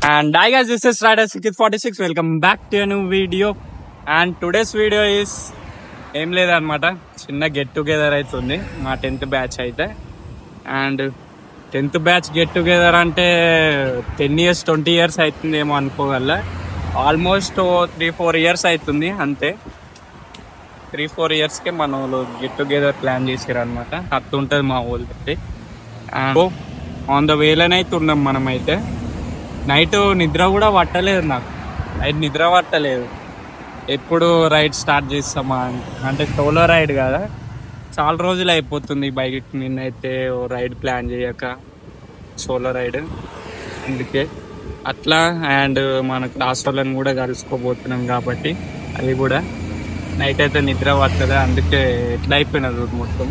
And hi guys, this is Rider 46. Welcome back to a new video. And today's video is ఏం లేదనమాట, చిన్న get together అవుతుంది మా 10th batch అయితే. And 10th batch get together అంటే 10 years 20 years అవుతుందేమో అనుకోగల. Almost 3-4 years అవుతుంది అంతే. 3-4 yearsకే మన వాళ్ళు గెట్ టుగెదర్ ప్లాన్ చేసారు అనమాట. అట్లా ఉంటుంది మా వాళ్ళకి. అండ్ ఆన్ ద వేలోనే అయితే ఉన్నాం మనమైతే. నైట్ నిద్ర కూడా పట్టలేదు, నైట్ నిద్ర పట్టలేదు. ఎప్పుడు రైడ్ స్టార్ట్ చేస్తామా అంటే సోలో రైడ్ కదా, చాలా రోజులు అయిపోతుంది బైక్ మీద అయితే రైడ్ ప్లాన్ చేయక, సోలో రైడ్ అందుకే అట్లా. అండ్ మన క్లాస్ వాళ్ళని కూడా కలుసుకోబోతున్నాం కాబట్టి అది కూడా నైట్ అయితే నిద్ర పడుతుంది, అందుకే ఎట్లా అయిపోయినది మొత్తం.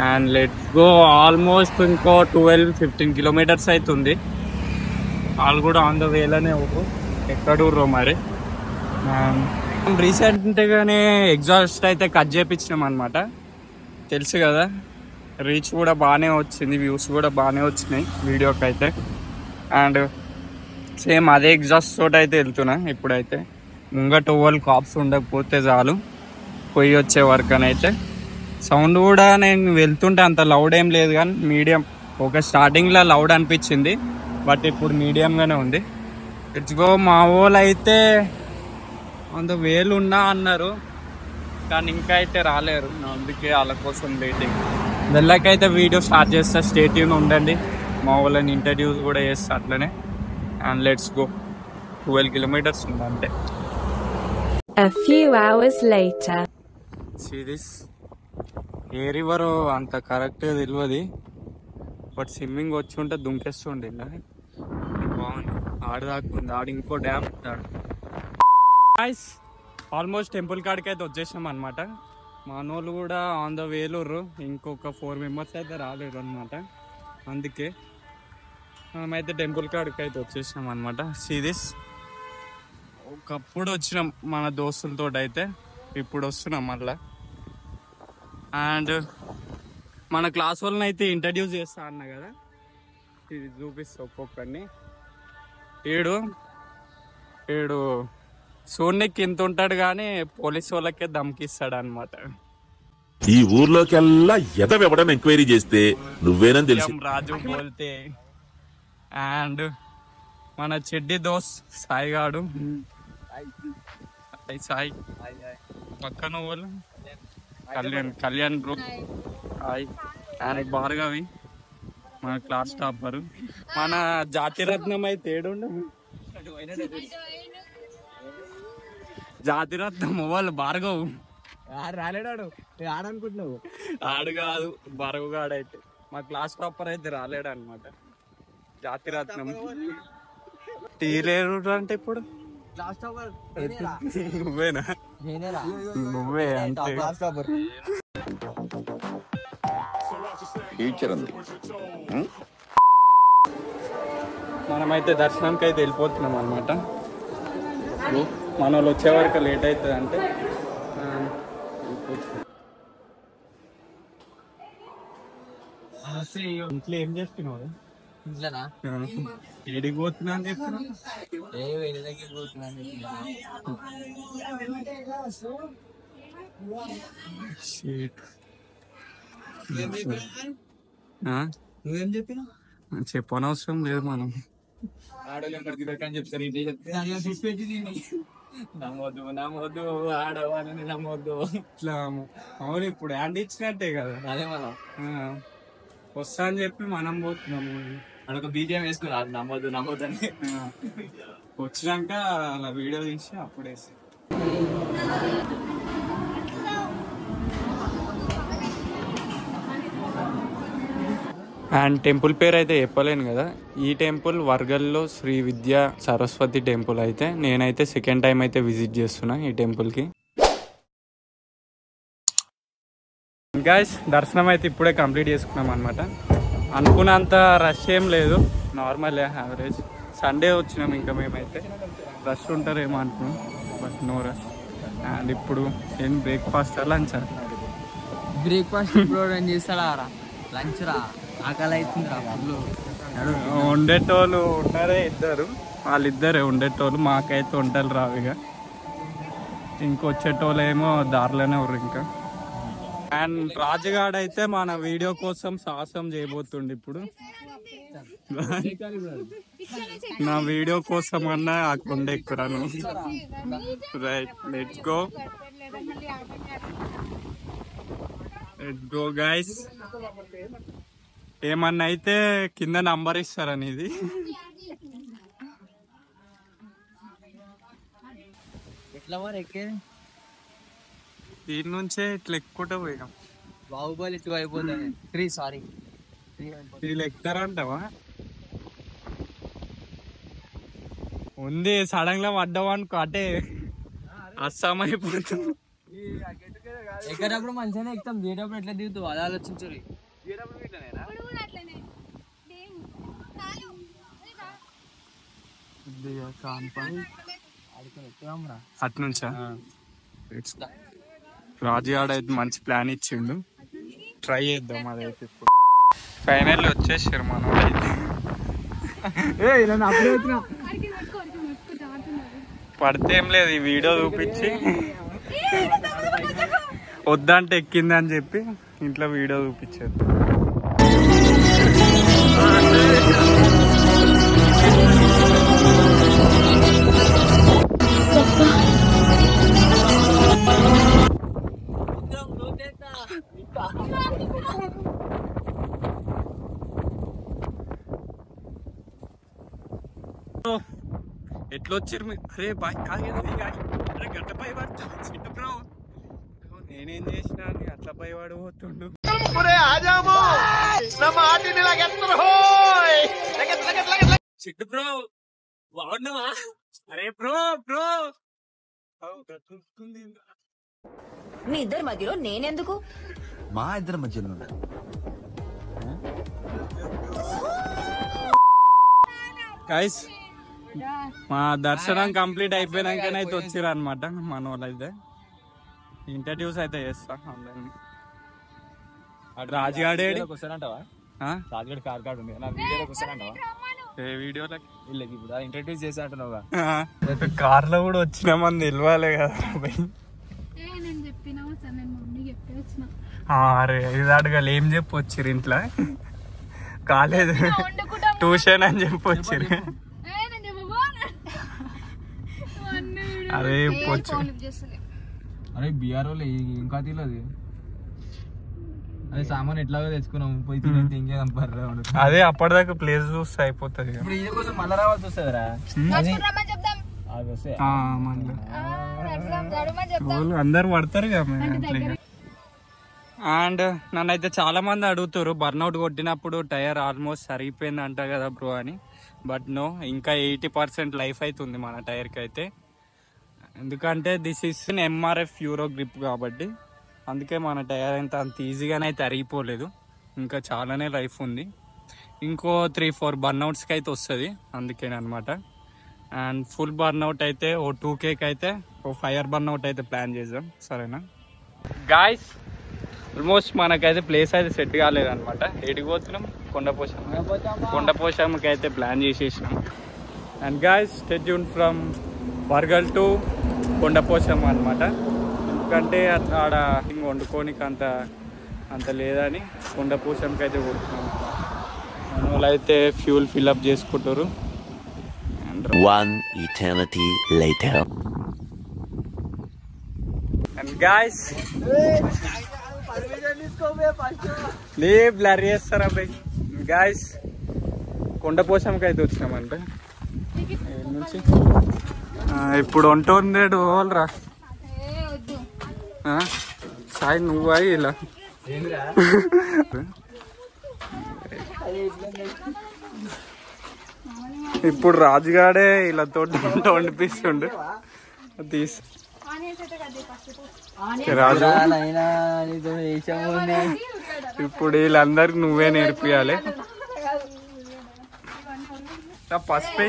And let's go. ఆల్మోస్ట్ ఇంకో 12-15 kilometers అవుతుంది. వాళ్ళు కూడా ఆన్ ద వేలోనే ఎక్కడూర్రో మరి. రీసెంట్గానే ఎగ్జాస్ట్ అయితే కట్ చేయించినాం అనమాట, తెలుసు కదా. రీచ్ కూడా బాగానే వచ్చింది, వ్యూస్ కూడా బాగానే వచ్చినాయి వీడియోకి అయితే. అండ్ సేమ్ అదే ఎగ్జాస్ట్ తోటి అయితే వెళ్తున్నా ఇప్పుడైతే. ముంగట 12 కాప్స్ ఉండకపోతే చాలు పొయ్యి వచ్చే వరకు అని అయితే. సౌండ్ కూడా నేను వెళ్తుంటే అంత లౌడ్ ఏం లేదు కానీ మీడియం. ఒక స్టార్టింగ్లో లౌడ్ అనిపించింది, బట్ ఇప్పుడు మీడియంగానే ఉంది. It's go. మా వాళ్ళు అయితే అంత వేలు ఉన్నా అన్నారు కానీ ఇంకా అయితే రాలేరు, అందుకే వాళ్ళ కోసం వెయిటింగ్. వెళ్ళకైతే వీడియో స్టార్ట్ చేస్తా, స్టే ట్యూన్ ఉండండి. మా వాళ్ళని ఇంటర్వ్యూస్ కూడా చేస్తా అట్లనే. And let's go. 12 kilometers ఉంది అంతే. A few hours later. See this? A river అంత కరెక్ట్గా తెలియదు, బట్ స్విమ్మింగ్ వచ్చి ఉంటే దుంకేస్తుండే. బాగుంది. ఆడదాకుంది, ఆడ ఇంకో డ్యామ్ ఉంటాడు. ఆల్మోస్ట్ టెంపుల్ కాడికి అయితే వచ్చేసాం అనమాట. మనోళ్ళు కూడా ఆన్ ద వేలూరు, ఇంకొక 4 members అయితే రాలేరు అనమాట. అందుకే మనమైతే టెంపుల్ కాడికి అయితే వచ్చేసాం అనమాట. సీదిస్ ఒకప్పుడు వచ్చినాం మన దోస్తులతో అయితే, ఇప్పుడు వస్తున్నాం మళ్ళా. అండ్ మన క్లాస్ వాళ్ళని అయితే ఇంట్రడ్యూస్ చేస్తా అన్నా కదా, ఇది చూపిస్తా ఒక్కొక్కరిని. ఏడు సూర్యకి ఇంత ఉంటాడు కానీ పోలీస్ వాళ్ళకే దమ్కిస్తాడు అనమాట. ఈ ఊర్లోకెల్లా ఎదవెవడం ఎంక్వైరీ చేస్తే నువ్వేనని తెలుసు రాజు బోల్తే. అండ్ మన చెడ్డి దోస్ సాయిగాడు, సాయి పక్కన వాళ్ళు Kalyan bro, hi. And Bhargavi మన క్లాస్ టాపర్. మన జాతిరత్నం అయితే ఏడుండవు, జాతిరత్నం వాళ్ళు భార్గవ్ రాలేడాడు ఆడనుకుంటున్నావు. ఆడు కాదు భార్గవ్ గాడు అయితే మా క్లాస్ టాపర్ అయితే రాలేడు అనమాట. జాతిరత్నం తీలేరు అంటే ఇప్పుడు నువ్వేనా? నువ్వే అంటే ఫ్యూచర్ ఉంది. మనమైతే దర్శనానికి అయితే వెళ్ళిపోతున్నాం అనమాట. మన వాళ్ళు వచ్చే వరకు లేట్ అవుతుంది అంటే ఇంట్లో ఏం చేస్తున్నావు? ఇంట్లోనా ఏడికి పోతున్నా అని చెప్తున్నా. నువ్వేం చెప్పినా చెప్పనవసరం లేదు, మనం ఆడోళ్ళని చెప్తారు. ఇంటి చెప్తే నమ్మొద్దు ఆడవాళ్ళని నమ్మొద్దు. ఇట్లా అవును, ఇప్పుడు హ్యాండ్ ఇచ్చినట్టే కదా. అదే మనం వస్తా అని చెప్పి మనం పోతున్నాము. అదొక బీజిఎం వేసుకున్నారు, నమ్మొద్దు అని. వచ్చినాక అలా వీడియో తీసి అప్పుడేసి. అండ్ టెంపుల్ పేరు అయితే చెప్పలేను కదా. ఈ టెంపుల్ వర్గల్లో శ్రీ విద్యా సరస్వతి టెంపుల్ అయితే. నేనైతే సెకండ్ టైం అయితే విజిట్ చేస్తున్నా ఈ టెంపుల్కి. గైస్ దర్శనం అయితే ఇప్పుడే కంప్లీట్ చేసుకున్నాం అనమాట. అనుకున్నంత రష్ ఏం లేదు, నార్మల్ యావరేజ్. సండే వచ్చినాం, ఇంకా మేమైతే రష్ ఉంటారేమో అనుకున్నాం, బట్ నో రష్. అండ్ ఇప్పుడు ఏం బ్రేక్ఫాస్ట్ లంచ్? బ్రేక్ఫాస్ట్ ఇప్పుడు చేస్తాడా? లంచ్ రా, ఆకలి అవుతుంది రా. వండేటోళ్ళు ఉన్నారే ఇద్దరు, వాళ్ళిద్దరే ఉండేటోళ్ళు, మాకైతే వంటలు రావు ఇక. ఇంకొచ్చేటోళ్ళు ఏమో దారిలోనే ఉర్రు ఇంకా. అండ్ రాజుగాడు అయితే మన వీడియో కోసం సాహసం చేయబోతుండే ఇప్పుడు. నా వీడియో కోసం అన్నా ఆ కొండ ఎక్కురాను. Right, let's go. Let's go guys. ఏమన్నా అయితే కింద నంబర్ ఇస్తారని ఇది. దీని నుంచే ఇట్లా ఎక్కుంటా పోయినాం. బాహుబలి 2 అయిపోతుంది. 3 సారీ వీళ్ళు ఎక్కుతారంటావా? ఉంది సడన్ గా పడ్డావనుకో అంటే అస్సాం అయిపోతుంది. ఎక్కడప్పుడు మంచిగానే ఎక్కుతాం, దిగేటప్పుడు ఎట్లా దిగుతావు అది ఆలోచించరు. అట్నుంచా? రాజుగాడు అయితే మంచి ప్లాన్ ఇచ్చిండు, ట్రై చేద్దాం అదైతే. ఇప్పుడు ఫైనల్ వచ్చేసారు మన పడితే ఏం లేదు, ఈ వీడియో చూపించి వద్దంటే ఎక్కింది అని చెప్పి ఇంట్లో వీడియో చూపించారు. ఎట్లా వచ్చారు మీరు? అరే బాయ్ అరే గట్టపై పడతా బ్రో, నేనేం చేసినా అట్లా పై వాడు పోతుండు. చిట్టు బ్రో బాగున్నావా? అరే బ్రో బ్రో మీ ఇద్దరి మధ్యలో నేనెందుకు? మా ఇద్దరి మధ్యలో గైస్ మా దర్శనం కంప్లీట్ అయిపోయినాకనైతే వచ్చిర్రు అనమాట మన వాళ్ళు. అయితే ఇంటర్వ్యూస్ అయితే చేస్తా అందరినీ. రాజుగాడేడి రాజుగడ్ కార్ కార్డు ఉంది నా వీడియోలోకి వస్తానంటావా? ఏ వీడియోలకి వీళ్ళకి ఇప్పుడు ఇంట్రడ్యూస్ చేసా అంటున్నావుగా. కార్ లో కూడా వచ్చినామని తెలియాలి కదా భయ్. అరే ఇది అడగాలి, ఏం చెప్పి వచ్చిర్రు ఇంట్లో? కాలేజ్ ట్యూషన్ అని చెప్పి వచ్చిర్రు. అరే అరే బీఆర్ వాళ్ళు ఇంకా తెలియదు. అదే సామాన్ ఎట్లాగో తెచ్చుకున్నాం, పోయి తినేది ఇంకేం పర్రా. అదే అప్పటిదాకా ప్లేస్ చూస్తే అయిపోతుంది. ఇప్పుడు ఇది కోసం మళ్ళా రావాల్సి వస్తుందిరా. అందరు పడతారు కదా. అండ్ నన్ను అయితే చాలా మంది అడుగుతారు బర్న్అవుట్ కొట్టినప్పుడు టైర్ ఆల్మోస్ట్ సరిగిపోయింది అంట కదా బ్రో అని. బట్ నో, ఇంకా 80% లైఫ్ అవుతుంది మన టైర్కి అయితే. ఎందుకంటే this is MRF euro grip కాబట్టి అందుకే మన టైర్ అయితే అంత ఈజీగానే అయితే అరిగిపోలేదు, ఇంకా చాలానే లైఫ్ ఉంది. ఇంకో 3-4 బర్న్అవుట్స్కి అయితే వస్తుంది అందుకేనమాట. అండ్ ఫుల్ బర్న్అవుట్ అయితే ఓ 2Kకి అయితే ఓ ఫైర్ బర్న్అవుట్ అయితే ప్లాన్ చేద్దాం, సరేనా గాయస్? ఆల్మోస్ట్ మనకైతే ప్లేస్ అయితే సెట్ కాలేదనమాట. ఎడికి పోతున్నాం? కొండపోచమ్మకి అయితే ప్లాన్ చేసేసినాం. And guys stay tune from Warangal to Kondapochamma అనమాట. ఎందుకంటే ఆడ వండుకోనికి అంత లేదని కొండపోచమ్మకి అయితే కొడుతున్నాం. మన వాళ్ళు అయితే ఫ్యూల్ ఫిల్అప్ చేసుకుంటారు. One eternity later. And guys blur చేస్తారా బై? గాయస్ కొండపోచమ్మకి అయితే వచ్చినామంటే నుంచి ఇప్పుడు వంటోందేడు వాళ్ళరా సాయి నువ్వు అయి ఇలా ఇప్పుడు రాజుగాడే ఇలా తోట వండిపిస్తుండు. తీసి రాజు ఇప్పుడు వీళ్ళందరికి నువ్వే నేర్పియాలి. పసుపు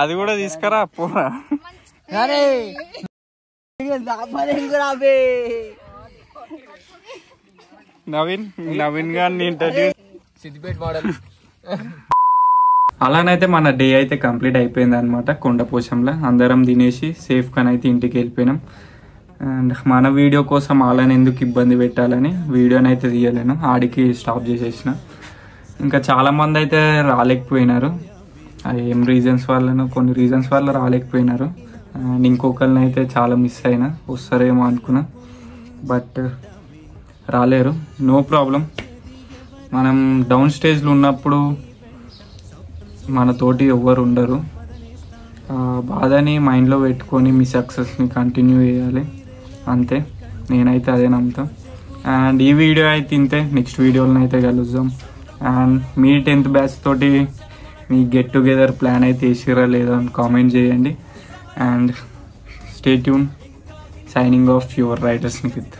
అది కూడా తీసుకురా పోరా. నవీన్ గారిని ఇంటర్వ్యూ సిద్దిపేట మోడల్. అలానైతే మన డే అయితే కంప్లీట్ అయిపోయింది అనమాట. కొండపోచంలో అందరం తినేసి సేఫ్గానైతే ఇంటికి వెళ్ళిపోయినాం. అండ్ మన వీడియో కోసం వాళ్ళని ఎందుకు ఇబ్బంది పెట్టాలని వీడియోని అయితే తీయలేను, ఆడికి స్టాప్ చేసేసిన. ఇంకా చాలామంది అయితే రాలేకపోయినారు, ఏం రీజన్స్ వల్లనో కొన్ని రీజన్స్ వల్ల రాలేకపోయినారు. అండ్ ఇంకొకరిని అయితే చాలా మిస్ అయినా, వస్తారేమో అనుకున్నా బట్ రాలేరు. నో ప్రాబ్లం, మనం డౌన్ స్టేజ్లో ఉన్నప్పుడు మనతోటి ఎవ్వరు ఉండరు. బాధని మైండ్లో పెట్టుకొని మీ సక్సెస్ని కంటిన్యూ చేయాలి, అంతే. నేనైతే అదే నమ్ముతాం. అండ్ ఈ వీడియో అయితే ఇంతే, నెక్స్ట్ వీడియోలో అయితే కలుద్దాం. అండ్ మీ 10th బ్యాచ్ తోటి మీ గెట్ టుగెదర్ ప్లాన్ అయితే వేసిరా లేదా అని కామెంట్ చేయండి. And stay tune, signing off your riders Nikhit.